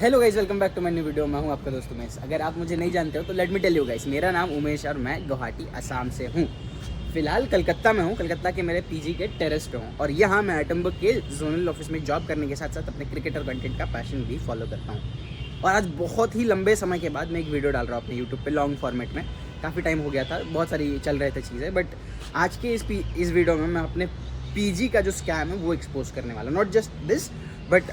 Hello guys, welcome back to my new video. मैं हूं आपका दोस्त उमेश। अगर आप मुझे नहीं जानते हो तो let me tell you guys, मेरा नाम उमेश और मैं गुवाहाटी असम से हूं। फिलहाल कलकत्ता में हूं, कलकत्ता के मेरे पीजी के टेरेस पे हूं और यहाँ मैं एटमबर्ग के जोनल ऑफिस में जॉब करने के साथ साथ अपने क्रिकेटर कंटेंट का पैशन भी फॉलो करता हूँ। और आज बहुत ही लंबे समय के बाद मैं एक वीडियो डाल रहा हूँ अपने यूट्यूब पे लॉन्ग फॉर्मेट में। काफ़ी टाइम हो गया था, बहुत सारी चल रहे थे चीज़ें, बट आज के इस वीडियो में मैं अपने पीजी का जो स्कैम है वो एक्सपोज करने वाला हूँ। Not just this but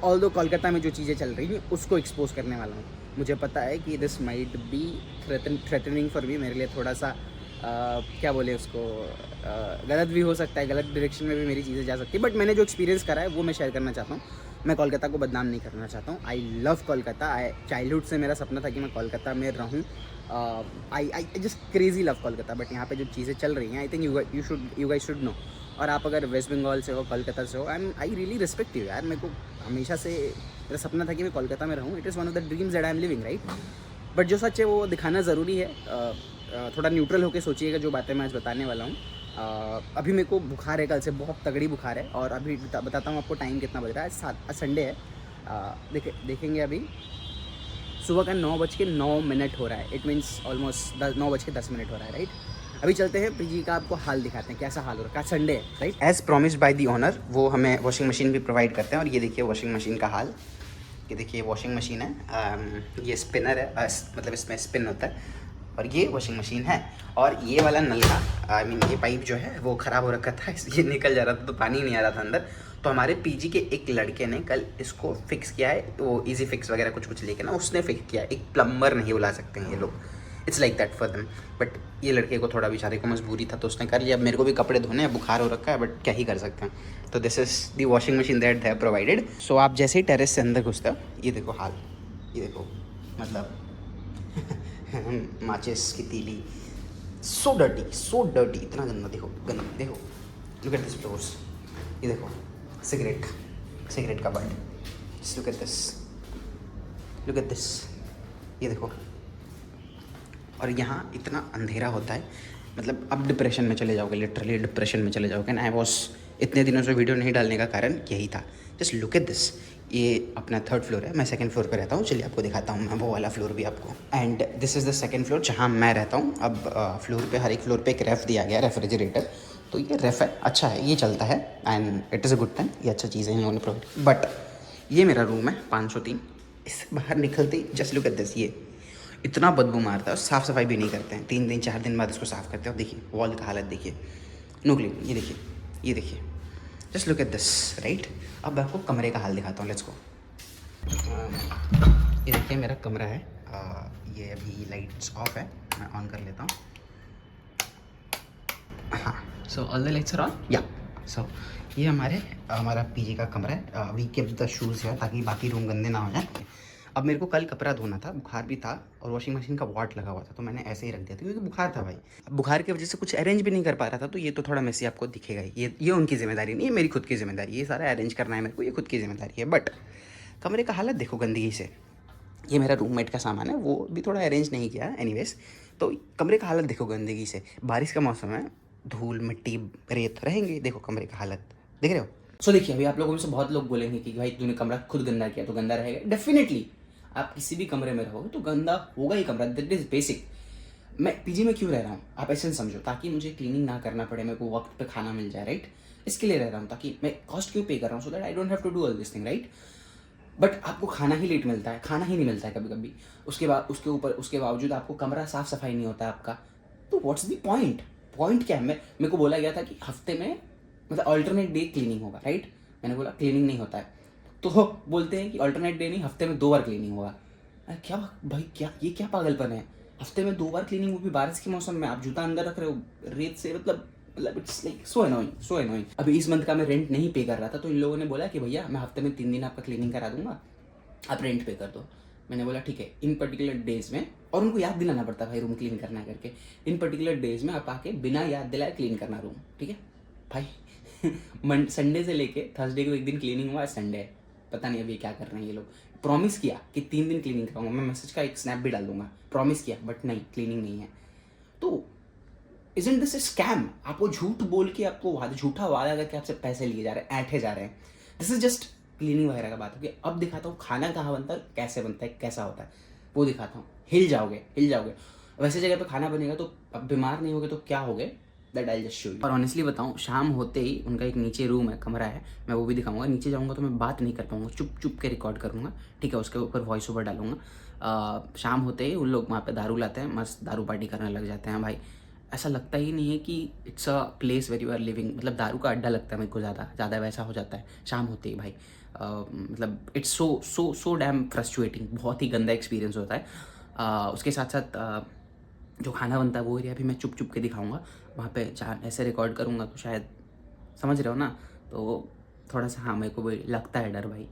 although Kolkata में जो चीज़ें चल रही हैं उसको एक्सपोज करने वाला हूँ। मुझे पता है कि this might be threatening for me, मेरे लिए थोड़ा सा क्या बोले उसको, गलत भी हो सकता है, गलत डायरेक्शन में भी मेरी चीज़ें जा सकती है, बट मैंने जो एक्सपीरियंस करा है वो मैं शेयर करना चाहता हूँ। मैं कोलकाता को बदनाम नहीं करना चाहता हूँ। I love Kolkata. चाइल्डहुड से मेरा सपना था कि मैं कोलकाता में रहूँ। I just crazy love Kolkata, but यहाँ पे जो चीज़ें चल रही हैं I think you guys should know. और आप अगर वेस्ट बंगाल से हो, कोलकाता से हो, आई रियली रिस्पेक्ट यू यार। मेरे को हमेशा से मेरा सपना था कि मैं कोलकाता में रहूँ। It is one of the dreams that I am living, right. But जो सच है वो दिखाना ज़रूरी है। थोड़ा न्यूट्रल होकर सोचिएगा जो बातें मैं आज बताने वाला हूँ। अभी मेरे को बुखार है, कल से बहुत तगड़ी बुखार है। और अभी बताता हूँ आपको टाइम कितना बज रहा है। आज संडे है। देखेंगे अभी सुबह का 9:09 हो रहा है। इट मीन्स ऑलमोस्ट 9:10 हो रहा है, राइट। अभी चलते हैं पीजी का, आपको हाल दिखाते हैं कैसा हाल हो रहा है। संडे है, right. As promised by the owner, वो हमें वॉशिंग मशीन भी प्रोवाइड करते हैं। और ये देखिए वॉशिंग मशीन का हाल। ये देखिए वॉशिंग मशीन है। ये स्पिनर है, मतलब इसमें स्पिन होता है। और ये वॉशिंग मशीन है। और ये वाला नल का ये पाइप जो है वो ख़राब हो रखा था, ये निकल जा रहा था तो पानी नहीं आ रहा था अंदर। तो हमारे पीजी के एक लड़के ने कल इसको फिक्स किया है, वो इजी फिक्स वगैरह कुछ लेके ना उसने फिक्स किया है। एक प्लम्बर नहीं बुला सकते हैं ये लोग, it's like that for them. But ये लड़के को थोड़ा बेचारे को मजबूरी था तो उसने कर लिया। अब मेरे को भी कपड़े धोने हैं, बुखार हो रखा है, बट क्या ही कर सकते हैं। तो this is the washing machine that they have provided. So आप जैसे ही टेरेस से अंदर घुसते हो, ये देखो हाल, ये देखो मतलब माचिस की तीली, सो डर्टी, इतना गंदा। देखो गंदा, देखो, लुक एट दिस फ्लोर्स। ये देखो सिगरेट का बंड, लुक एट दिस, ये देखो। और यहाँ इतना अंधेरा होता है, मतलब अब डिप्रेशन में चले जाओगे, लिटरली डिप्रेशन में चले जाओगे। एंड आई वॉज इतने दिनों से वीडियो नहीं डालने का कारण यही था। Just look at this. ये अपना 3rd फ्लोर है, मैं 2nd फ्लोर पे रहता हूँ। चलिए आपको दिखाता हूँ मैं वो वाला फ्लोर भी आपको। And this is the 2nd floor जहाँ मैं रहता हूँ। अब फ्लोर पे, हर एक फ्लोर पे एक रेफ़ दिया गया, रेफ्रिजरेटर। तो ये रेफ़ है, अच्छा है, ये चलता है and it is a good thing. ये अच्छा चीज़ है इन लोगों ने प्रोवाइड। बट ये मेरा रूम है 503। इससे बाहर निकलते ही जस्ट लुक एट दिस। ये इतना बदबू मारता है और साफ़ सफाई भी नहीं करते हैं। 3 दिन 4 दिन बाद इसको साफ़ करते हैं। अब देखिए वॉल का हालत देखिए, नो क्लीन। ये देखिए just look at this, right. अब मैं आपको कमरे का हाल दिखाता हूँ, लेट्स गो। ये देखिए मेरा कमरा है। ये अभी लाइट्स ऑफ है, मैं ऑन कर लेता हूँ। हाँ, so all the lights are on, yeah. So ये हमारा पीजी का कमरा है। वी कीप द शूज़ है ताकि बाकी रूम गंदे ना हो जाए। अब मेरे को कल कपड़ा धोना था, बुखार भी था और वॉशिंग मशीन का वाट लगा हुआ था, तो मैंने ऐसे ही रख दिया था क्योंकि बुखार था भाई। अब बुखार की वजह से कुछ अरेंज भी नहीं कर पा रहा था, तो ये तो थोड़ा मेसी आपको दिखेगा ही। ये उनकी जिम्मेदारी नहीं है, मेरी खुद की जिम्मेदारी है। ये सारा अरेंज करना है मेरे को, ये खुद की जिम्मेदारी है। बट कमरे का हालत देखो गंदगी से। ये मेरा रूममेट का सामान है, वो भी थोड़ा अरेंज नहीं किया है, एनीवेज। तो कमरे का हालत देखो गंदगी से। बारिश का मौसम है, धूल मिट्टी रेत रहेंगे। देखो कमरे का हालत देख रहे हो। सो देखिए, अभी आप लोगों में से बहुत लोग बोलेंगे कि भाई तूने कमरा खुद गंदा किया तो गंदा रहेगा। डेफिनेटली आप किसी भी कमरे में रहोगे तो गंदा होगा ही कमरा, दैट इज बेसिक। मैं पीजी में क्यों रह रहा हूँ आप ऐसे समझो, ताकि मुझे क्लीनिंग ना करना पड़े, मेरे को वक्त पे खाना मिल जाए, राइट। इसके लिए रह रहा हूँ, ताकि मैं कॉस्ट क्यों पे कर रहा हूँ, so that I don't have to do all this thing, right. But आपको खाना ही लेट मिलता है, खाना ही नहीं मिलता है कभी कभी। उसके बावजूद आपको कमरा साफ सफाई नहीं होता है आपका। तो व्हाट्स द पॉइंट? पॉइंट क्या है? मेरे को बोला गया था कि हफ्ते में, मतलब अल्टरनेट डे क्लीनिंग होगा, राइट। मैंने बोला क्लीनिंग नहीं होता है। तो बोलते हैं कि अल्टरनेट डे नहीं, हफ्ते में 2 बार क्लीनिंग होगा। अरे क्या भाई, क्या पागलपन है? हफ्ते में 2 बार क्लीनिंग, वो भी बारिश के मौसम में। आप जूता अंदर रख रहे हो रेत से, मतलब इट्स लाइक सो एनोइंग। अभी इस मंथ का मैं रेंट नहीं पे कर रहा था, तो इन लोगों ने बोला कि भैया मैं हफ्ते में 3 दिन आपका क्लीनिंग करा दूंगा, आप रेंट पे कर दो। मैंने बोला ठीक है, इन पर्टिकुलर डेज में। और उनको याद दिलाना पड़ता भाई रूम क्लीन करना है करके। इन पर्टिकुलर डेज में आप आके बिना याद दिलाए क्लीन करना रूम, ठीक है भाई। संडे से लेके थर्सडे को एक दिन क्लीनिंग हुआ, संडे है। पता नहीं अभी क्या कर रहे हैं ये लोग। प्रॉमिस किया कि 3 दिन क्लीनिंग कराऊंगा, मैं मैसेज का एक स्नैप भी डाल दूंगा। प्रॉमिस किया, बट नहीं, क्लीनिंग नहीं है। तो इजंट दिस स्कैम? आपको झूठ बोल के, आपको झूठा वादा करके आपसे पैसे लिए जा रहे हैं, ऐंठे जा रहे हैं। दिस इज जस्ट क्लीनिंग वगैरह का बात होगी। अब दिखाता हूँ खाना कहाँ बनता है, कैसे बनता है, कैसा होता है, वो दिखाता हूँ। हिल जाओगे, हिल जाओगे। वैसे जगह पे खाना बनेगा तो अब बीमार नहीं होगे तो क्या होगे, that I just show you. और ऑनेस्टली बताऊँ, शाम होते ही उनका एक नीचे रूम है, कमरा है, मैं वो भी दिखाऊंगा। नीचे जाऊँगा तो मैं बात नहीं कर पाऊँगा, चुप चुप के रिकॉर्ड करूँगा, ठीक है, उसके ऊपर वॉइस ओवर डालूंगा। शाम होते ही उन लोग वहाँ पे दारू लाते हैं, मस्त दारू पार्टी करने लग जाते हैं भाई। ऐसा लगता ही नहीं है कि it's a place where you are living, मतलब दारू का अड्डा लगता है मेरे को, ज़्यादा वैसा हो जाता है शाम होते ही भाई। मतलब it's so so so damn frustrating, बहुत ही गंदा एक्सपीरियंस होता है। उसके साथ साथ जो खाना बनता है वो एरिया भी मैं चुप चुप के दिखाऊंगा वहाँ पे। जहाँ ऐसे रिकॉर्ड करूँगा तो शायद समझ रहे हो ना, तो थोड़ा सा हाँ मेरे को भी लगता है डर भाई।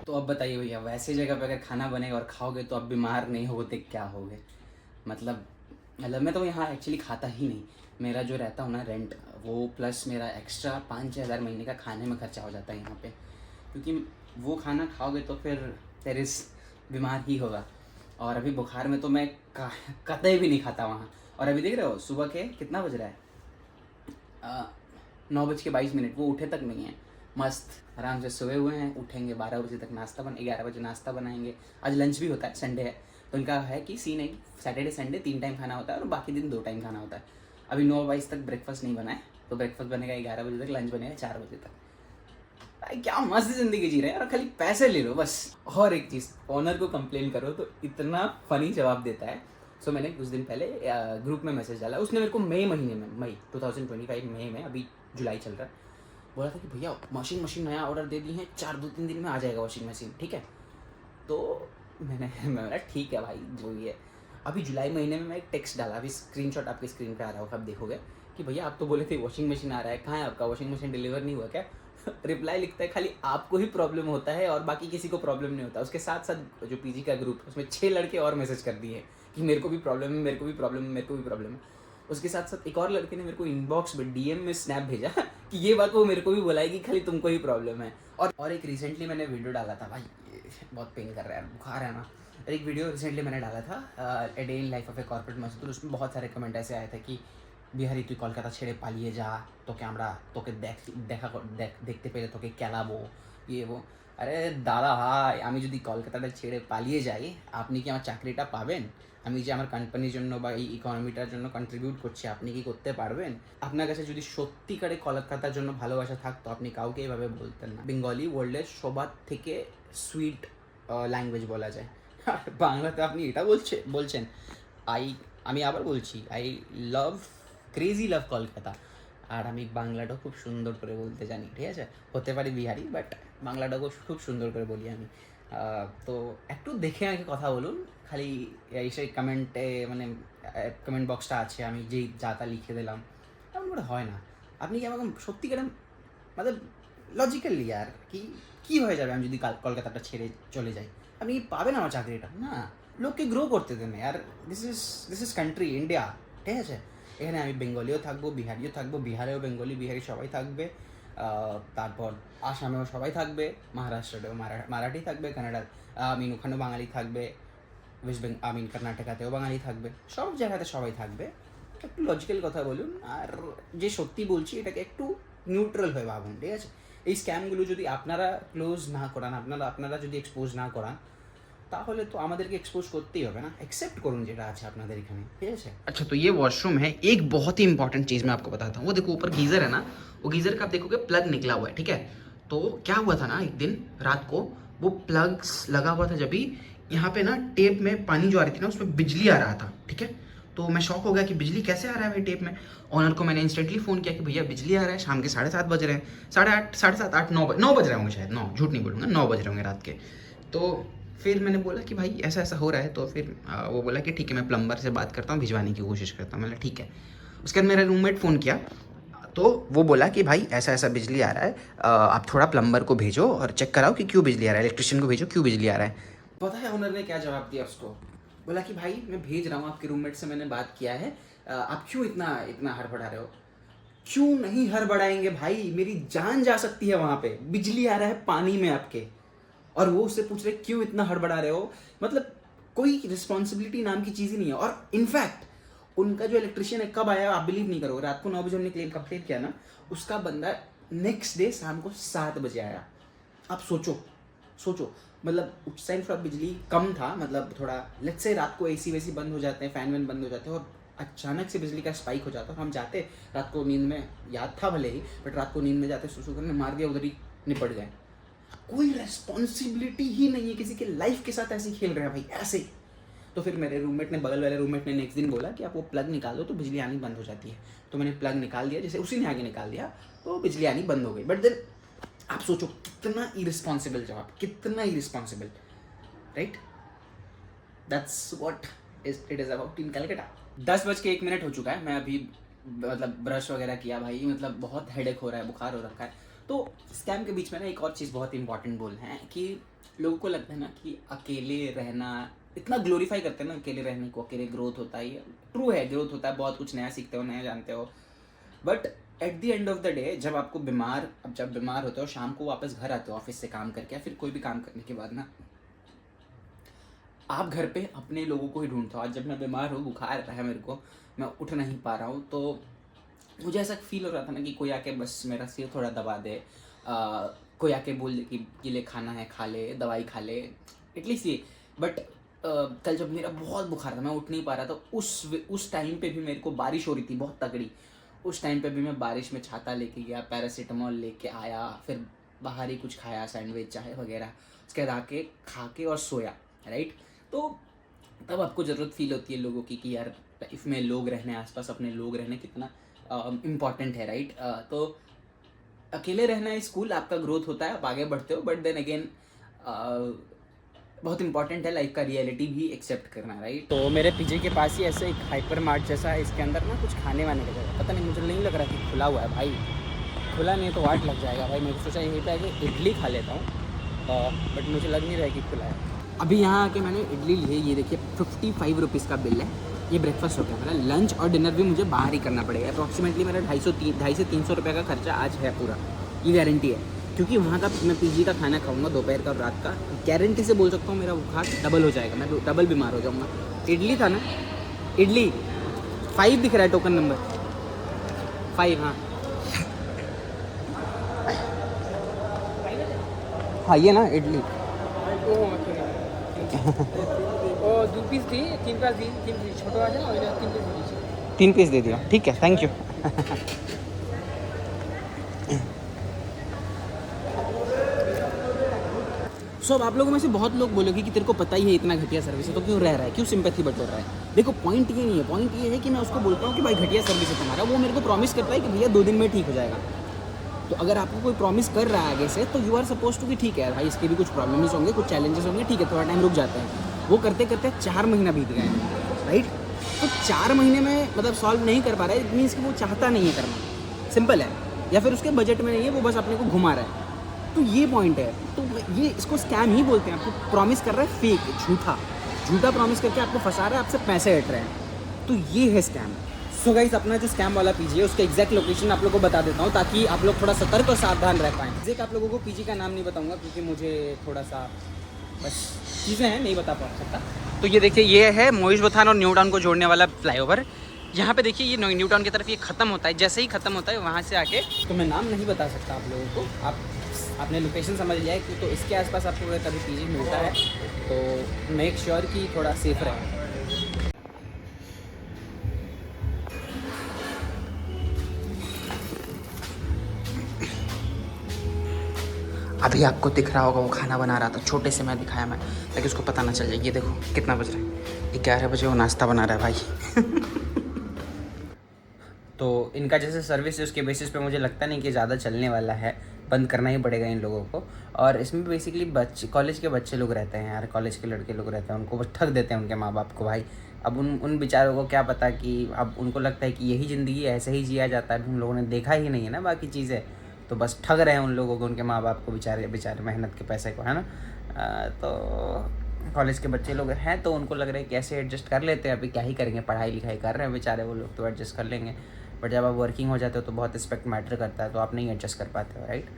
तो अब बताइए भैया, वैसे जगह पे अगर खाना बनेगा और खाओगे तो आप बीमार नहीं होते क्या होगे? मतलब मैं तो यहाँ एक्चुअली खाता ही नहीं। मेरा जो रहता हूँ ना रेंट, वो प्लस मेरा एक्स्ट्रा 5-6 हज़ार महीने का खाने में खर्चा हो जाता है यहाँ पे, क्योंकि वो खाना खाओगे तो फिर टेरिस बीमार ही होगा। और अभी बुखार में तो मैं कतई भी नहीं खाता वहाँ। और अभी देख रहे हो सुबह के कितना बज रहा है, 9:22, वो उठे तक नहीं है। मस्त आराम से सोए हुए हैं, उठेंगे 12 बजे तक, 11 बजे नाश्ता बनाएंगे। आज लंच भी होता है, संडे है तो इनका है कि सी नहीं, सैटरडे संडे 3 टाइम खाना होता है और बाकी दिन 2 टाइम खाना होता है। अभी 9 तक ब्रेकफास्ट नहीं बना है, तो ब्रेकफास्ट बनेगा 11 बजे तक, लंच बनेगा 4 बजे तक। भाई क्या मस्त ज़िंदगी जी रहे हैं, और खाली पैसे ले लो बस। और एक चीज़, ऑनर को कंप्लेन करो तो इतना फनी जवाब देता है। सो मैंने कुछ दिन पहले ग्रुप में मैसेज डाला, उसने मेरे को मई 2025 मई में, अभी जुलाई चल रहा है, बोला था कि भैया वॉशिंग मशीन नया ऑर्डर दे दी है, 2-3 दिन में आ जाएगा वॉशिंग मशीन, ठीक है। तो मैं बोला ठीक है भाई, जो भी है। अभी जुलाई महीने में मैं एक टेक्स्ट डाला, अभी स्क्रीनशॉट आपके स्क्रीन पे आ रहा होगा, आप देखोगे कि भैया आप तो बोले थे वॉशिंग मशीन आ रहा है, कहाँ है आपका वॉशिंग मशीन, डिलीवर नहीं हुआ क्या? रिप्लाई लिखता है खाली आपको ही प्रॉब्लम होता है और बाकी किसी को प्रॉब्लम नहीं होता। उसके साथ साथ जो पीजी का ग्रुप है उसमें 6 लड़के और मैसेज कर दिए कि मेरे को भी प्रॉब्लम है, मेरे को भी प्रॉब्लम है, मेरे को भी प्रॉब्लम है। उसके साथ साथ एक और लड़के ने मेरे को इनबॉक्स में डीएम में स्नैप भेजा कि ये बात वो मेरे को भी बोलाएगी, खाली तुमको ही प्रॉब्लम है। और एक रिसेंटली मैंने वीडियो डाला था भाई, बहुत पेन कर रहा है, बुखार है ना। एक वीडियो रिसेंटली मैंने डाला था, a day in life of a corporate मजदूर। उसमें बहुत सारे कमेंट ऐसे आए थे कि बिहारी তুই কলকাতা ছেড়ে পালিয়ে যা, তোকে আমরা তোকে দেখতে পেলে তোকে কেলাবো, ये वो। আরে দাদা ভাই, আমি যদি কলকাতাটা ছেড়ে পালিয়ে যাই, আপনি কি আমার চাকরিটা পাবেন? আমি যে আমার কোম্পানির জন্য বা এই ইকোনমিটার জন্য কন্ট্রিবিউট করছি, আপনি কি করতে পারবেন? আপনার কাছে যদি সত্যিকারে কলকাতার জন্য ভালোবাসা থাকতো, আপনি কাউকে এইভাবে বলতেন না। বেঙ্গলি ওয়ার্ল্ডের সবার থেকে সুইট ল্যাঙ্গুয়েজ বলা যায়, আর বাংলাতে আপনি এটা বলছেন। আমি আবার বলছি, আই লাভ ক্রেজি লাভ কলকাতা। আর আমি বাংলাটাও খুব সুন্দর করে বলতে জানি, ঠিক আছে। হতে পারি বিহারি, বাট বাংলাটাও খুব সুন্দর করে বলি আমি। তো একটু দেখে আমাকে কথা বলুন, খালি সেই কমেন্টে মানে কমেন্ট বক্সটা আছে, আমি যেই যা তা লিখে দিলাম, এমন করে হয় না। আপনি কি আমাকে সত্যিকারে মানে লজিক্যালি আর কী হয়ে যাবে আমি যদি কলকাতাটা ছেড়ে চলে যাই? আপনি কি পাবেন আমার চাকরিটা? না, লোককে গ্রো করতে দেন আর। দিস ইজ কান্ট্রি ইন্ডিয়া, ঠিক আছে। এখানে আমি বেঙ্গলিও থাকবো, বিহারিও থাকবো, বিহারেও বেঙ্গলি বিহারি সবাই থাকবে, তারপর আসামেও সবাই থাকবে, মহারাষ্ট্রেও মারাঠি থাকবে, কানাডার ওখানেও বাঙালি থাকবে, কর্ণাটকাতেও বাঙালি থাকবে, সব জায়গাতে সবাই থাকবে। একটু লজিক্যাল কথা বলুন, আর যে সত্যি বলছি এটাকে একটু নিউট্রাল হয়ে ভাবুন, ঠিক আছে। এই স্ক্যামগুলো যদি আপনারা ক্লোজ না করান, আপনারা যদি এক্সপোজ না করান, তাহলে তো আমাদেরকে এক্সপোজ করতেই হবে না, एक्सेप्ट করুন যেটা আছে আপনাদের এখানে, ঠিক আছে। अच्छा तो ये वॉशरूम है। एक बहुत ही इंपॉर्टेंट चीज़ मैं आपको बताता हूँ। वो देखो ऊपर गीज़र है ना, वो गीज़र का आप देखोगे प्लग निकला हुआ है, ठीक है। तो क्या हुआ था ना, एक दिन रात को वो प्लग्स लगा हुआ था, जब भी यहाँ पे ना टेप में पानी जो आ रही थी ना उसमें बिजली आ रहा था, ठीक है। तो मैं शॉक हो गया कि बिजली कैसे आ रहा है भाई टेप में। ऑनर को मैंने इंस्टेंटली फ़ोन किया कि भैया बिजली आ रहा है, शाम के 7:30 बज रहे हैं, 8:30, 7:30, 8, 9 बज रहे होंगे शायद, 9 झूठ नहीं बोलूँगा, 9 बज रहे होंगे रात के। तो फिर मैंने बोला कि भाई ऐसा ऐसा हो रहा है। तो फिर वो बोला कि ठीक है मैं प्लम्बर से बात करता हूँ, भिजवाने की कोशिश करता हूँ। मैंने ठीक है। उसके बाद मेरा रूममेट फ़ोन किया, तो वो बोला कि भाई ऐसा ऐसा बिजली आ रहा है, आप थोड़ा प्लम्बर को भेजो और चेक कराओ कि क्यों बिजली आ रहा है, इलेक्ट्रिशियन को भेजो क्यों बिजली आ रहा है। पता है ओनर ने क्या जवाब दिया उसको? बोला कि भाई मैं भेज रहा हूँ, आपके रूममेट से मैंने बात किया है, आप क्यों इतना हड़बड़ा रहे हो? क्यों नहीं हड़बड़ाएंगे भाई, मेरी जान जा सकती है वहाँ पे, बिजली आ रहा है पानी में आपके, और वो उससे पूछ रहे क्यों इतना हड़बड़ा रहे हो। मतलब कोई रिस्पॉन्सिबिलिटी नाम की चीज़ ही नहीं है। और इनफैक्ट उनका जो इलेक्ट्रिशियन है कब आया आप बिलीव नहीं करोगे, रात को 9 बजे हमने क्लेम कंप्लीट किया ना, उसका बंदा नेक्स्ट डे शाम को 7 बजे आया। आप सोचो मतलब उस टाइम थोड़ा बिजली कम था, मतलब थोड़ा लेट्स से रात को एसी वैसी बंद हो जाते हैं, फैन वैन बंद हो जाते हैं, और अचानक से बिजली का स्पाइक हो जाता है। हम जाते रात को नींद में, याद था भले ही, बट रात को नींद में जाते सुसु करने मार दिया, उधर ही निपट गए। कोई रेस्पॉन्सिबिलिटी ही नहीं है, किसी के लाइफ के साथ ऐसे खेल रहे हैं भाई ऐसे। तो फिर मेरे रूममेट ने, बगल वाले रूममेट ने नेक्स्ट दिन बोला कि आप वो प्लग निकाल दो तो बिजली आनी बंद हो जाती है। तो मैंने प्लग निकाल दिया, जैसे उसी ने आगे निकाल दिया तो बिजली आनी बंद हो गई। बट देन आप सोचो कितना इरिस्पॉन्सिबल जवाब, कितना irresponsible, right. That's what it is about in Calcutta. 10:01 हो चुका है, मैं अभी मतलब ब्रश वगैरह किया भाई, मतलब बहुत हेडेक हो रहा है, बुखार हो रखा है। तो स्कैम के बीच में ना एक और चीज़ बहुत इंपॉर्टेंट बोलना है कि लोगों को लगता है ना कि अकेले रहना, इतना ग्लोरीफाई करते हैं ना अकेले रहने को, अकेले ग्रोथ होता है। ट्रू है, ग्रोथ होता है, बहुत कुछ नया सीखते हो, नया जानते हो, but at the end of the day जब बीमार होते हो, शाम को वापस घर आते हो ऑफिस से काम करके या फिर कोई भी काम करने के बाद ना, आप घर पे अपने लोगों को ही ढूंढते हो। आज जब मैं बीमार हूँ, बुखार है मेरे को, मैं उठ नहीं पा रहा हूँ, तो मुझे ऐसा फील हो रहा था ना कि कोई आके बस मेरा सिर थोड़ा दबा दे, कोई आके बोल दे कि ले खाना है खा ले, दवाई खा ले, एटलीस्ट ये। बट कल जब मेरा बहुत बुखार था, मैं उठ नहीं पा रहा था, उस टाइम पे भी मेरे को बारिश हो रही थी बहुत तगड़ी। उस टाइम पे भी मैं बारिश में छाता लेके गया, पैरासीटामॉल लेके आया, फिर बाहर ही कुछ खाया, सैंडविच चाहे वगैरह, उसके बाद आके खा के और सोया, राइट। तो तब आपको ज़रूरत फील होती है लोगों की कि यार लाइफ में लोग रहने, आसपास अपने लोग रहने कितना इम्पॉर्टेंट है, राइट। तो अकेले रहना इज कूल, आपका ग्रोथ होता है, आप आगे बढ़ते हो, बट देन अगेन बहुत इंपॉर्टेंट है लाइफ का रियलिटी भी एक्सेप्ट करना, राइट। तो मेरे पीछे के पास ही ऐसे एक हाइपर मार्ट जैसा है, इसके अंदर ना कुछ खाने वाने का जगह, पता नहीं, मुझे नहीं लग रहा कि खुला हुआ है भाई, खुला नहीं तो वाट लग जाएगा भाई। मेरे को सोचा यहीं पे आके इडली खा लेता हूँ, बट मुझे लग नहीं रहा है कि खुला है। अभी यहाँ आके मैंने इडली ली है, ये देखिए 55 रुपीज़ का बिल है। ये ब्रेकफास्ट हो गया मेरा, लंच और डिनर भी मुझे बाहर ही करना पड़ेगा। अप्रॉक्सीमेटली मेरा 250 से 300 रुपये का खर्चा आज है पूरा, ये गारंटी है। क्योंकि वहाँ का मैं पीजी का खाना खाऊंगा दोपहर का और रात का, गारंटी से बोल सकता हूँ मेरा बुखार डबल हो जाएगा, मैं डबल बीमार हो जाऊँगा। इडली था ना, इडली 5 दिख रहा है, टोकन नंबर 5, हाँ ये ना इडली और 2 पीस दी, 3 पीस दी, 3 पीस छोटो আছে না, ওইটা 3 पीस দিয়েছি। 3 पीस दे दिया, ठीक है, थैंक यू। सो आप लोगों में से बहुत लोग बोलोगे कि तेरे को पता ही है इतना घटिया सर्विस है तो क्यों रह रहा है, क्यों सिंपैथी बटोर रहा है। देखो पॉइंट ये नहीं है, पॉइंट ये है कि मैं उसको बोलता हूँ कि भाई घटिया सर्विस है तुम्हारा, वो मेरे को प्रॉमिस करता है कि भैया 2 दिन में ठीक हो जाएगा। तो अगर आपको कोई प्रॉमिस कर रहा है आगे से, तो यू आर सपोज टू कि ठीक है भाई, इसके भी कुछ प्रॉब्लम्स होंगे, कुछ चैलेंजेस होंगे, ठीक है थोड़ा टाइम रुक जाते हैं। वो करते करते 4 महीना बीत गए हैं, राइट। तो 4 महीने में मतलब सॉल्व नहीं कर पा रहा है, इट मीन्स कि वो चाहता नहीं है करना, सिंपल है, या फिर उसके बजट में नहीं है, वो बस अपने को घुमा रहा है। तो ये पॉइंट है, तो ये इसको स्कैम ही बोलते हैं। आपको प्रॉमिस कर रहा है फेक, झूठा प्रॉमिस करके आपको फंसा रहा है, आपसे पैसे हट रहे हैं, तो ये है स्कैम। सो गाइस, अपना जो स्कैम वाला पीजी है उसका एग्जैक्ट लोकेशन आप लोगों को बता देता हूँ ताकि आप लोग थोड़ा सतर्क और सावधान रह पाएँ। एग्जैक्ट आप लोगों को पीजी का नाम नहीं बताऊँगा क्योंकि मुझे थोड़ा सा बस चीज़ें हैं, नहीं बता पा सकता। तो ये देखिए, ये है मोइश बथान और न्यू टाउन को जोड़ने वाला फ्लाईओवर। यहाँ पे देखिए ये न्यू टाउन की तरफ ये ख़त्म होता है, जैसे ही ख़त्म होता है वहाँ से आके, तो मैं नाम नहीं बता सकता आप लोगों को, आपने लोकेशन समझ लिया है कि तो इसके आसपास आपको अगर कभी पीजी मिलता है तो मेक श्योर कि थोड़ा सेफ रहे। अभी आपको दिख रहा होगा वो खाना बना रहा था, छोटे से मैं दिखाया मैं, ताकि उसको पता ना चल जाए। ये देखो कितना बज रहा है, 11 बजे वो नाश्ता बना रहा है भाई। तो इनका जैसे सर्विस है उसके बेसिस पे मुझे लगता नहीं कि ज़्यादा चलने वाला है, बंद करना ही पड़ेगा इन लोगों को। और इसमें बेसिकली बच्चे, कॉलेज के बच्चे लोग रहते हैं यार, कॉलेज के लड़के लोग रहते हैं, उनको बस ठग देते हैं उनके माँ बाप को भाई। अब उन बेचारों को क्या पता कि अब उनको लगता है कि यही ज़िंदगी ऐसे ही जिया जाता है, हम लोगों ने देखा ही नहीं है ना बाकी चीज़ें, तो बस ठग रहे हैं उन लोगों को, उनके माँ बाप को, बेचारे मेहनत के पैसे को, है ना। तो कॉलेज के बच्चे लोग हैं तो उनको लग रहा है कैसे एडजस्ट कर लेते हैं, अभी क्या ही करेंगे, पढ़ाई लिखाई कर रहे हैं बेचारे वो लोग, तो एडजस्ट कर लेंगे। बट जब आप वर्किंग हो जाते हो तो बहुत रिस्पेक्ट मैटर करता है, तो आप नहीं एडजस्ट कर पाते हो, राइट।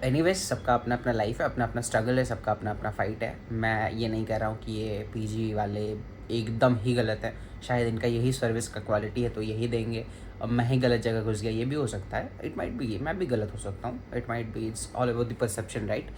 एनीवेज, सबका अपना अपना लाइफ है, अपना अपना स्ट्रगल है, सबका अपना अपना फाइट है। मैं ये नहीं कह रहा हूँ कि ये पीजी वाले एकदम ही गलत है, शायद इनका यही सर्विस का क्वालिटी है तो यही देंगे। अब मैं ही गलत जगह घुस गया, ये भी हो सकता है, इट माइट बी, मैं भी गलत हो सकता हूँ, it might be, it's all about the perception, right.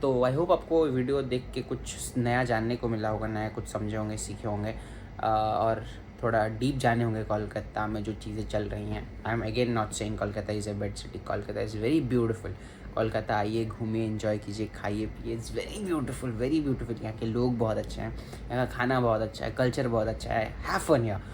तो आई होप आपको वीडियो देख के कुछ नया जानने को मिला होगा, नया कुछ समझे होंगे, सीखे होंगे, और थोड़ा डीप जाने होंगे कोलकाता में जो चीज़ें चल रही हैं। I am again not saying Kolkata is a bed city, Kolkata is very beautiful. Kolkata आइए, घूमिए, एंजॉय कीजिए, खाइए पिए, it's very beautiful, very beautiful. यहाँ के लोग बहुत अच्छे हैं, यहाँ का खाना बहुत अच्छा है, कल्चर बहुत अच्छा है, हैव फन हियर।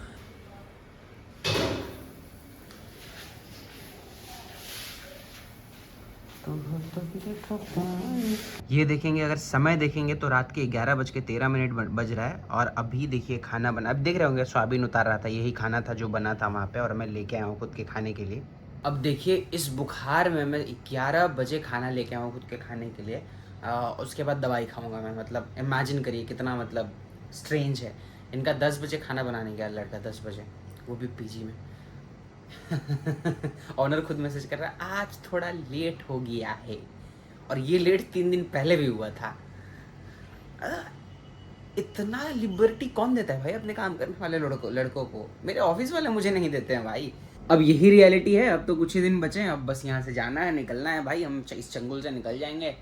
ये देखेंगे, अगर समय देखेंगे तो रात के 11:13 बज रहा है, और अभी देखिए खाना बना, अब देख रहे होंगे सोयाबीन उतार रहा था, यही खाना था जो बना था वहाँ पे, और मैं लेके आया हूँ खुद के खाने के लिए। अब देखिए इस बुखार में मैं 11 बजे खाना लेके आया हूँ खुद के खाने के लिए, उसके बाद दवाई खाऊंगा मैं। मतलब इमेजिन करिए कितना मतलब स्ट्रेंज है। इनका 10 बजे खाना बनाने गया लड़का, 10 बजे, वो भी पीजी में। ऑनर खुद मैसेज कर रहा है आज थोड़ा लेट हो गया है, और ये लेट 3 दिन पहले भी हुआ था। इतना लिबर्टी कौन देता है भाई अपने काम करने वाले लड़कों को? मेरे ऑफिस वाले मुझे नहीं देते हैं भाई। अब यही रियलिटी है, अब तो कुछ ही दिन बचे हैं, अब बस यहाँ से जाना है, निकलना है भाई, हम इस चंगुल से निकल जाएंगे।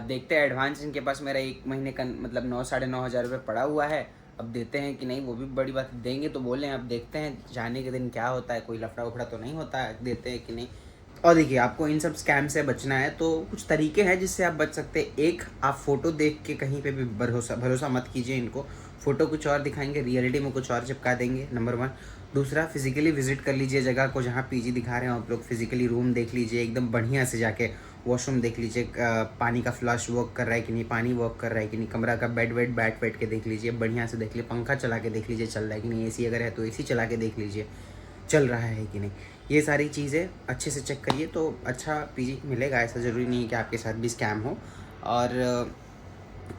देखते हैं, एडवांस इनके पास मेरा 1 महीने का मतलब 9-9.5 हज़ार रुपये पड़ा हुआ है, अब देते हैं कि नहीं, वो भी बड़ी बात, देंगे तो बोले। अब देखते हैं जाने के दिन क्या होता है, कोई लफड़ा उफड़ा तो नहीं होता है, देते हैं कि नहीं। और देखिए आपको इन सब स्कैम से बचना है तो कुछ तरीके हैं जिससे आप बच सकते हैं। एक, आप फ़ोटो देख के कहीं पे भी भरोसा मत कीजिए इनको, फ़ोटो कुछ और दिखाएंगे, रियलिटी में कुछ और चिपका देंगे, नंबर 1। दूसरा, फिजिकली विजिट कर लीजिए जगह को जहाँ पीजी दिखा रहे हैं आप लोग, फिजिकली रूम देख लीजिए एकदम बढ़िया से, जाके वॉशरूम देख लीजिए, पानी का फ्लश वर्क कर रहा है कि नहीं, पानी वर्क कर रहा है कि नहीं, कमरा का बेड वेड बैठ के देख लीजिए, बढ़िया से देख लीजिए, पंखा चला के देख लीजिए चल रहा है कि नहीं, एसी अगर है तो एसी चला के देख लीजिए चल रहा है कि नहीं। ये सारी चीज़ें अच्छे से चेक करिए तो अच्छा पीजी मिलेगा। ऐसा ज़रूरी नहीं है कि आपके साथ भी स्कैम हो।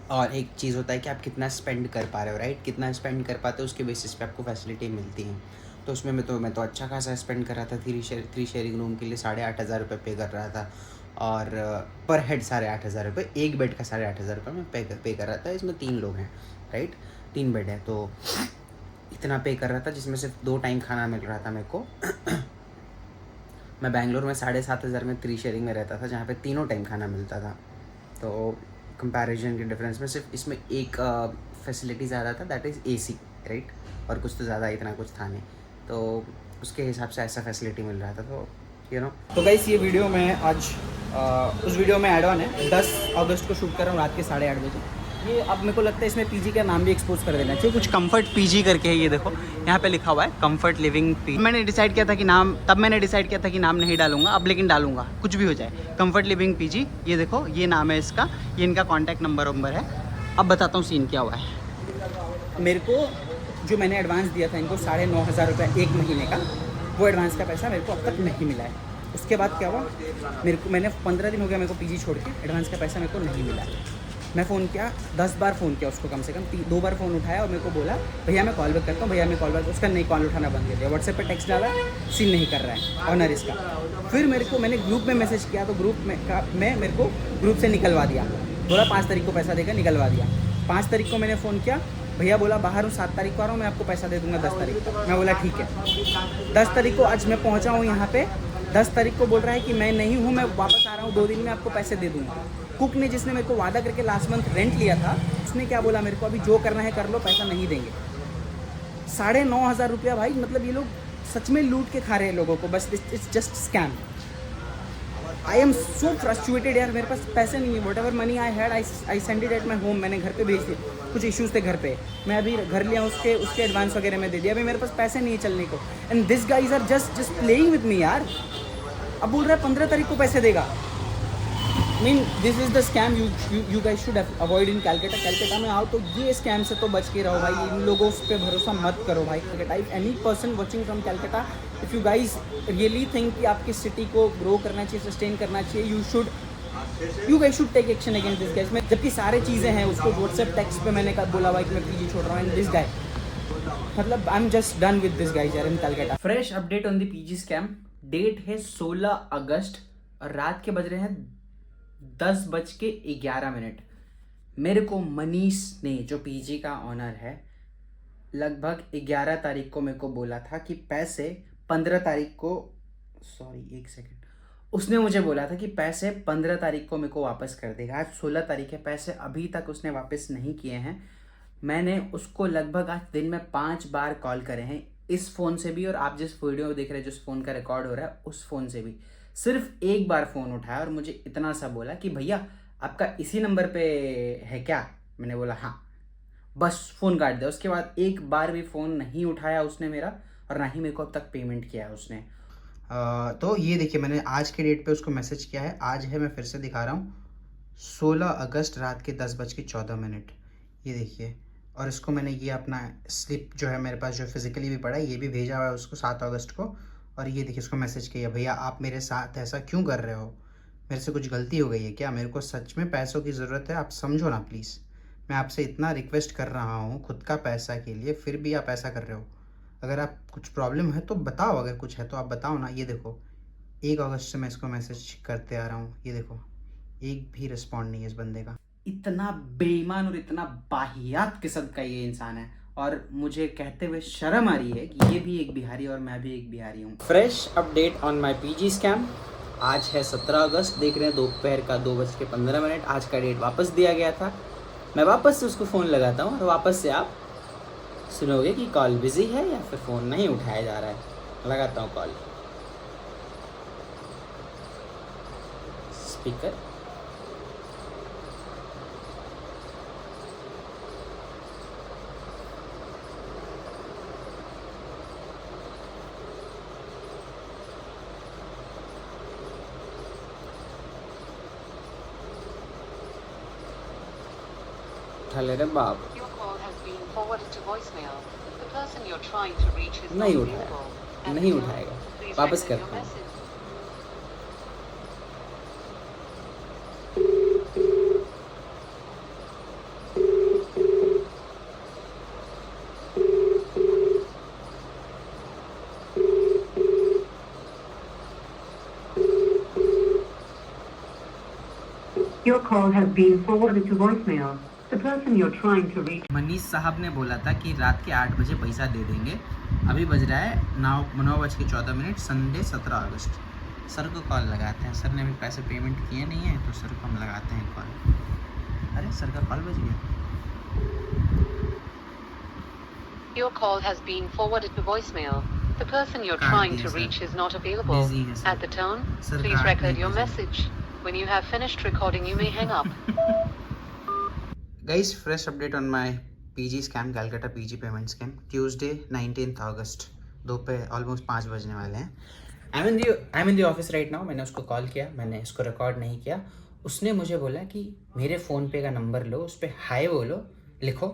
और एक चीज़ होता है कि आप कितना स्पेंड कर पा रहे हो, राइट, कितना स्पेंड कर पाते हो उसके बेसिस पे आपको फैसिलिटी मिलती हैं। तो उसमें मैं तो अच्छा खासा स्पेंड कर रहा था। 3 शेयरिंग रूम के लिए 8,500 रुपये पे कर रहा था, और पर हेड 8,500 रुपये, एक बेड का 8,500 रुपये मैं पे कर रहा था। इसमें 3 लोग हैं, राइट, 3 बेड है, तो इतना पे कर रहा था, जिसमें सिर्फ 2 टाइम खाना मिल रहा था मेरे को। मैं बैंगलोर में 7,500 में 3 शेयरिंग में रहता था, जहाँ पे 3 टाइम खाना मिलता था। तो कंपैरिजन के डिफरेंस में सिर्फ इसमें एक फैसिलिटी ज़्यादा था, दैट इज़ एसी, राइट, और कुछ तो ज़्यादा इतना कुछ था नहीं, तो उसके हिसाब से ऐसा फैसिलिटी मिल रहा था। तो यू नो, तो गाइस ये वीडियो मैं आज उस वीडियो में ऐड ऑन है, 10 अगस्त को शूट कर रहा हूँ रात के 8:30 बजे। ये अब मेरे को लगता है इसमें पीजी का नाम भी एक्सपोज कर देना चाहिए, कुछ कंफर्ट पीजी करके है, ये देखो यहाँ पे लिखा हुआ है कंफर्ट लिविंग पीजी। मैंने डिसाइड किया था कि नाम नहीं डालूंगा, अब लेकिन डालूंगा, कुछ भी हो जाए, कंफर्ट लिविंग पीजी। ये देखो ये नाम है इसका, ये इनका कॉन्टैक्ट नंबर है। अब बताता हूँ सीन क्या हुआ है। मेरे को जो मैंने एडवांस दिया था इनको 9,500 रुपये 1 महीने का, वो एडवांस का पैसा मेरे को अब तक नहीं मिला है। उसके बाद क्या हुआ, मैंने 15 दिन हो गया मेरे को पीजी छोड़ के, एडवांस का पैसा मेरे को नहीं मिला है। मैं फ़ोन किया, 10 बार फ़ोन किया उसको, कम से कम 2 बार फ़ोन उठाया और मेरे को बोला भैया मैं कॉल बैक करता हूँ, भैया मैं कॉल बैक, उसका नहीं कॉल उठाना बंद कर दिया। व्हाट्सएप पे टेक्स्ट डाला, सीन नहीं कर रहा है ऑनर इसका। फिर मैंने ग्रुप में मैसेज किया, तो ग्रुप में मेरे को ग्रुप से निकलवा दिया, बोला 5 तारीख को पैसा देकर निकलवा दिया। 5 तारीख को मैंने फ़ोन किया, भैया बोला बाहर हूँ 7 तारीख को आ रहा हूँ, मैं आपको पैसा दे दूंगा 10 तारीख को। मैं बोला ठीक है। 10 तारीख को आज मैं पहुँचा हूँ यहाँ पे, 10 तारीख को बोल रहा है कि मैं नहीं हूँ, मैं वापस आ रहा हूँ 2 दिन में आपको पैसे दे दूंगा। कुक ने, जिसने मेरे को वादा करके लास्ट मंथ रेंट लिया था, उसने क्या बोला मेरे को, अभी जो करना है कर लो, पैसा नहीं देंगे। 9,500 रुपया भाई, मतलब ये लोग सच में लूट के खा रहे हैं लोगों को, बस it's just scam. I am so frustrated यार, मेरे पास पैसे नहीं है। What ever money I had I send it at my home, मैंने घर पे भेज दी। कुछ इश्यूज़ थे घर पे, मैं अभी घर लिया, उसके एडवांस वगैरह में दे दिया। अभी मेरे पास पैसे नहीं है चलने को, and this guys are just playing with me यार। अब बोल रहा है 15 तारीख को पैसे देगा। Mean this is the scam you guys should avoid in Calcutta. Calcutta में आओ तो ये स्कैम से तो बच के रहो भाई, इन लोगों पे भरोसा मत करो भाई। Calcutta, if any person watching from Calcutta, if you guys really think कि आपकी सिटी को ग्रो करना चाहिए, सस्टेन करना चाहिए, you guys should take action against this guys. में जबकि सारे चीज़ें हैं, उसको व्हाट्सएप टेक्स्ट पे मैंने बोला भाई कि मैं पीजी छोड़ रहा हूँ, एंड दिस गाय, मतलब I am just done with this guys यार in Calcutta. Fresh update on the PG scam. Date है 16 अगस्त और रात के बज रहे हैं 10:11। मेरे को मनीष ने, जो पीजी का ऑनर है, लगभग 11 तारीख को मेरे को बोला था कि पैसे 15 तारीख को, सॉरी 1 सेकेंड, उसने मुझे बोला था कि पैसे 15 तारीख को मेरे को वापस कर देगा। आज 16 तारीख है, पैसे अभी तक उसने वापस नहीं किए हैं। मैंने उसको लगभग आज दिन में 5 बार कॉल करे हैं, इस फ़ोन से भी और आप जिस वीडियो देख रहे हैं, जिस फ़ोन का रिकॉर्ड हो रहा है उस फ़ोन से भी। सिर्फ एक बार फ़ोन उठाया और मुझे इतना सा बोला कि भैया आपका इसी नंबर पे है क्या? मैंने बोला हाँ, बस फ़ोन काट दिया। उसके बाद एक बार भी फ़ोन नहीं उठाया उसने मेरा, और ना ही मेरे को अब तक पेमेंट किया है उसने। तो ये देखिए, मैंने आज के डेट पे उसको मैसेज किया है। आज है, मैं फिर से दिखा रहा हूँ, 16 अगस्त रात के 10:14। ये देखिए, और इसको मैंने ये अपना स्लिप जो है मेरे पास, जो फिजिकली भी पड़ा है, ये भी भेजा हुआ है उसको 7 अगस्त को। और ये देखिए, इसको मैसेज किया, भैया आप मेरे साथ ऐसा क्यों कर रहे हो? मेरे से कुछ गलती हो गई है क्या? मेरे को सच में पैसों की ज़रूरत है, आप समझो ना प्लीज़। मैं आपसे इतना रिक्वेस्ट कर रहा हूँ खुद का पैसा के लिए, फिर भी आप ऐसा कर रहे हो। अगर आप कुछ प्रॉब्लम है तो बताओ, अगर कुछ है तो आप बताओ ना। ये देखो, 1 अगस्त से मैं इसको मैसेज करते आ रहा हूँ, ये देखो, एक भी रिस्पॉन्ड नहीं है इस बंदे का। इतना बेईमान और इतना बाहियात किस्म का ये इंसान है, और मुझे कहते हुए शर्म आ रही है कि ये भी एक बिहारी और मैं भी एक बिहारी हूँ। Fresh update on my PG scam. आज है 17 अगस्त, देख रहे हैं दोपहर का 2:15। आज का डेट वापस दिया गया था। मैं वापस से उसको फ़ोन लगाता हूँ और वापस से आप सुनोगे कि कॉल बिजी है या फिर फ़ोन नहीं उठाया जा रहा है। लगाता हूँ कॉल, स्पीकर। उठा ले रे बाप। नहीं उठाया, नहीं उठाएगा, वापस करता हूँ। Your call has been forwarded to voicemail. The person you're trying to reach. Manish साहब ने बोला था कि रात के 8 बजे पैसा दे देंगे। अभी बज रहा है 9:14, संडे 17 अगस्त। सर को कॉल लगाते हैं, सर ने अभी पैसे पेमेंट किए नहीं है, तो सर को हम लगाते हैं कॉल। अरे सर का कॉल बज गया। Your call has been forwarded to voicemail. The person you're trying to reach is not available. At the tone, please record your message. When you have finished recording, you may hang up. Guys, fresh update on my PG scam, Calcutta PG payment scam. Tuesday 19th August, दोपहर almost 5 बजने वाले हैं। I'm in the office right now. मैंने उसको call किया, मैंने इसको record नहीं किया। उसने मुझे बोला कि मेरे फ़ोन पे का नंबर लो, उस पर हाई बोलो, लिखो।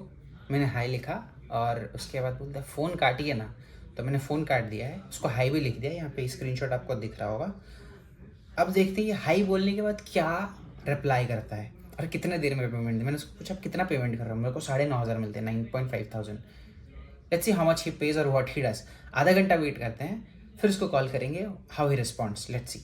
मैंने हाई लिखा और उसके बाद बोलता फ़ोन काटिए ना, तो मैंने फ़ोन काट दिया है। उसको हाई भी लिख दिया, यहाँ पे स्क्रीनशॉट आपको दिख रहा होगा। अब देखते हैं हाई बोलने के बाद क्या रिप्लाई करता है और कितने देर में पेमेंट। मैंने उसको पूछा क्या पेमेंट कर रहा हूँ, मेरे को 9,500 मिलते हैं, 9,500। Let's see how much he pays और व्हाट ही डज। आधा घंटा वेट करते हैं, फिर उसको कॉल करेंगे, how he responds, let's see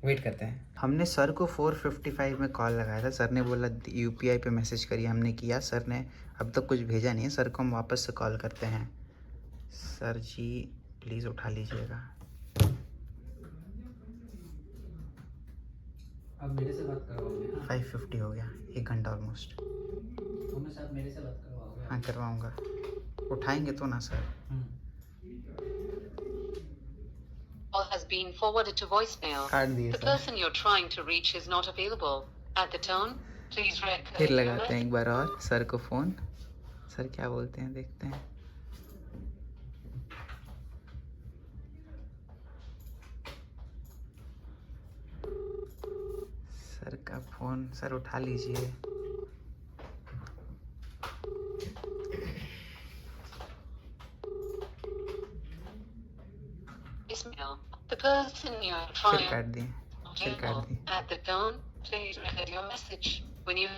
wait करते हैं। हमने सर को 4:55 में कॉल लगाया था। सर ने बोला UPI पे मैसेज करिए, हमने किया। सर ने अब तक कुछ भेजा नहीं है। सर को हम वापस से कॉल करते हैं। सर जी प्लीज़ उठा लीजिएगा। अब मेरे से बात करवाओगे? 5:50 हो गया, 1 घंटा ऑलमोस्ट। तुम साहब मेरे से बात करवाओगे? हाँ करवाऊँगा, उठाएंगे तो ना sir. Call has been forwarded to voicemail. काट दिए The sir. person you're trying to reach is not available. At the tone, please record फिर your लगाते हैं एक बार और सर को फ़ोन। सर क्या बोलते हैं देखते हैं। सर का फ़ोन, सर उठा लीजिए। voicemail. The person you're फिर trying काट दिए, फिर काट दिए। At the tone, please record your message. When you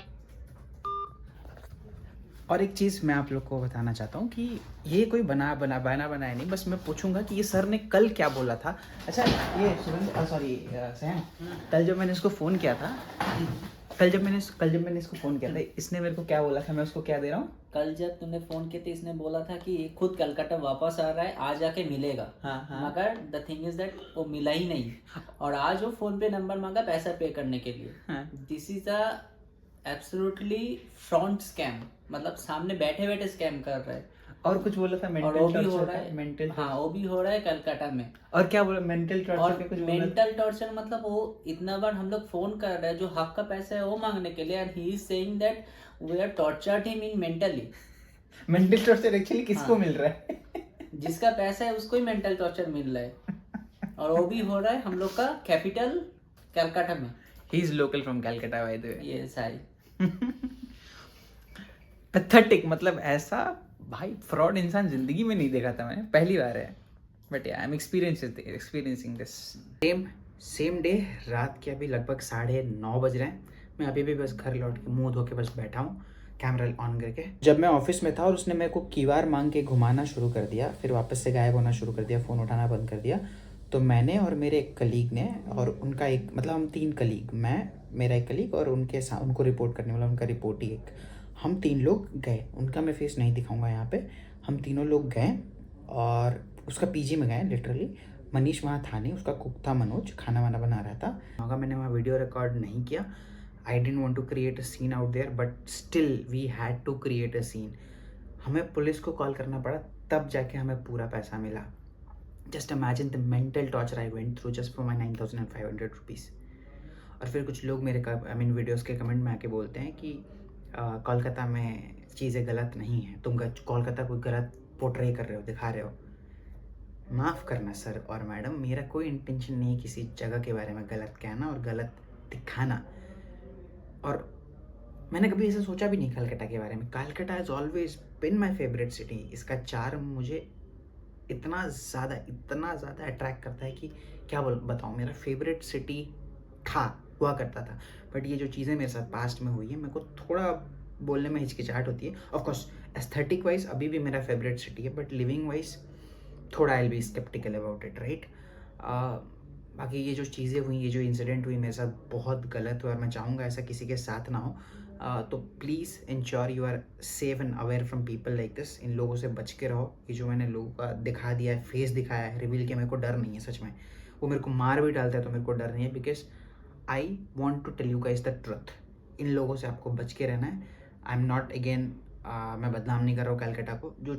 और एक चीज़ मैं आप लोग को बताना चाहता हूँ कि ये कोई बनाया नहीं, बस मैं पूछूंगा कि ये सर ने कल क्या बोला था। अच्छा ये सॉरी सैम, कल जब मैंने इसको फ़ोन किया था, कल जब मैंने इसको फ़ोन किया था, इसने मेरे को क्या बोला था, मैं उसको क्या दे रहा हूँ। कल जब तुमने फोन किया तो इसने बोला था कि ये खुद कलकत्ता वापस आ रहा है, आज आके मिलेगा। हाँ। मगर द थिंग इज दैट वो मिला ही नहीं, और आज वो फोन पे नंबर मांगा पैसा पे करने के लिए। This is a absolutely front scam, मतलब सामने बैठे बैठे स्कैम कर रहा है। और कुछ बोला था और वो भी हो रहा मेंटल है, मेंटल हाँ वो भी हो रहा है कलकत्ता में। और क्या बोला मेंटल और टॉर्चर के कुछ बोला था? मेंटल टॉर्चर मतलब वो इतना बार हम लोग फोन कर रहे हैं जो हक का पैसा है वो मांगने के लिए, and he is saying that we are tortured him in mentally. Mental torture actually किसको मिल रहा है? जिसका पैसा है उसको ही मेंटल टॉर्चर मिल रहा है, और वो भी हो रहा है हम लोग का कैपिटल कलकत्ता में। He is local from Calcutta by the way. ये सारी पैथेटिक, मतलब ऐसा भाई फ्रॉड इंसान जिंदगी में नहीं देखा था मैंने, पहली बार है। But I am experiencing this. Same day रात के अभी लगभग 9:30 बज रहे हैं। मैं अभी भी बस घर लौट के मुंह धो के बस बैठा हूँ कैमरा ऑन करके। जब मैं ऑफिस में था और उसने मेरे को कीवार मांग के घुमाना शुरू कर दिया, फिर वापस से गायब होना शुरू कर दिया, फ़ोन उठाना बंद कर दिया, तो मैंने और मेरे एक कलीग ने और उनका एक, मतलब हम 3 कलीग, मैं, मेरा एक कलीग और उनको रिपोर्ट करने वाला उनका रिपोर्टी एक, हम 3 लोग गए। उनका मैं फेस नहीं दिखाऊंगा यहाँ पे। हम तीनों लोग गए और उसका पीजी में गए लिटरली। मनीष वहाँ था नहीं, उसका कुक था मनोज, खाना वाना बना रहा था। मगर मैंने वहाँ वीडियो रिकॉर्ड नहीं किया। I didn't want to create a scene out there, but still we had to create a scene. हमें पुलिस को कॉल करना पड़ा, तब जाके हमें पूरा पैसा मिला। Just imagine the mental torture I went through just for my 9,500 rupees. और फिर कुछ लोग मेरे वीडियोज़ के कमेंट में आके बोलते हैं कि कोलकाता में चीज़ें गलत नहीं है, तुम कोलकाता को गलत पोर्ट्रे कर रहे हो, दिखा रहे हो। माफ़ करना सर और मैडम, मेरा कोई इंटेंशन नहीं है किसी जगह के बारे में गलत कहना और गलत दिखाना। और मैंने कभी ऐसा सोचा भी नहीं कलकत्ता के बारे में। Calcutta has always been my favourite city. इसका चार्म मुझे इतना ज़्यादा अट्रैक्ट करता है कि क्या बताऊँ। मेरा फेवरेट सिटी हुआ करता था, बट ये जो चीज़ें मेरे साथ पास्ट में हुई है, मेरे को थोड़ा बोलने में हिचकिचाहट होती है। ऑफ कोर्स एस्थेटिक वाइज अभी भी मेरा फेवरेट सिटी है, बट लिविंग वाइज थोड़ा I will be sceptical about it, right. बाकी ये जो चीज़ें हुई, ये जो इंसिडेंट हुई मेरे साथ बहुत गलत हुआ और मैं चाहूँगा ऐसा किसी के साथ ना हो। तो please ensure you are safe and aware from people like this. इन लोगों से बच के रहो। ये जो मैंने लोगों का दिखा दिया है, फेस दिखाया है, रिवील किया, मेरे को डर नहीं है सच में। वो मेरे को मार भी डालता है तो मेरे को डर नहीं है, because I want to tell you guys the truth. इन लोगों से आपको बच के रहना है। आई एम नॉट अगेन, मैं बदनाम नहीं कर रहा हूँ कलकत्ता को। जो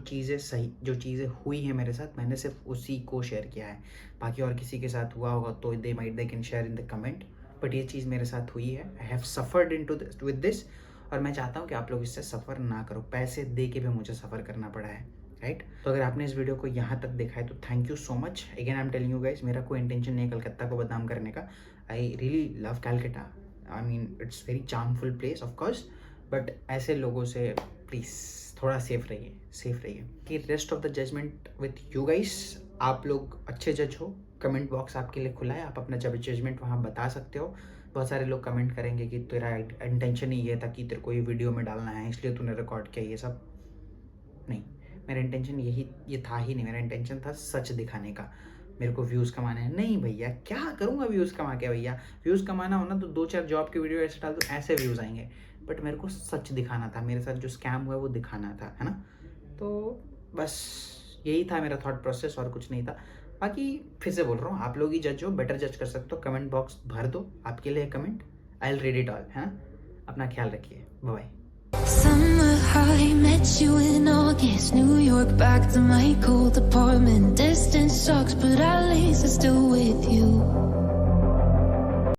चीज़ें हुई हैं मेरे साथ, मैंने सिर्फ उसी को शेयर किया है। बाकी और किसी के साथ हुआ होगा तो they can share in the comment, but ये चीज़ मेरे साथ हुई है। I have suffered into this with this, और मैं चाहता हूँ कि आप लोग इससे सफ़र ना करो। पैसे दे के भी मुझे सफ़र करना पड़ा है, राइट। तो अगर आपने इस वीडियो को यहाँ तक देखा है तो thank you so much. Again I am telling you guys, मेरा कोई इंटेंशन नहीं है कलकत्ता को बदनाम करने का। I really love Calcutta. I mean it's very charmful place of course, but ऐसे लोगों से प्लीज़ थोड़ा सेफ रहिए कि rest of the judgement with you guys. आप लोग अच्छे जज हो, कमेंट बॉक्स आपके लिए खुला है, आप अपना जजमेंट वहाँ बता सकते हो। बहुत सारे लोग कमेंट करेंगे कि तेरा इंटेंशन ही ये था कि तेरे को ये वीडियो में डालना है इसलिए तूने रिकॉर्ड किया। ये सब नहीं, मेरा इंटेंशन ये था ही नहीं। मेरा इंटेंशन था सच दिखाने का। मेरे को व्यूज़ कमाने हैं। नहीं भैया, क्या करूँगा व्यूज़ कमा के भैया? व्यूज़ कमाना हो ना तो 2-4 जॉब की वीडियो ऐसे डाल दो, ऐसे व्यूज़ आएंगे। बट मेरे को सच दिखाना था, मेरे साथ जो स्कैम हुआ है वो दिखाना था, है ना? तो बस यही था मेरा थॉट प्रोसेस, और कुछ नहीं था। बाकी फिर से बोल रहा हूँ, आप लोग ही जज हो, बेटर जज कर सकते हो। कमेंट बॉक्स भर दो, आपके लिए comment, I will read it all, है ना? अपना ख्याल रखिए, bye bye. Summer high, met you in August, New York, back to my cold apartment. Distance sucks, but at least I'm still with you.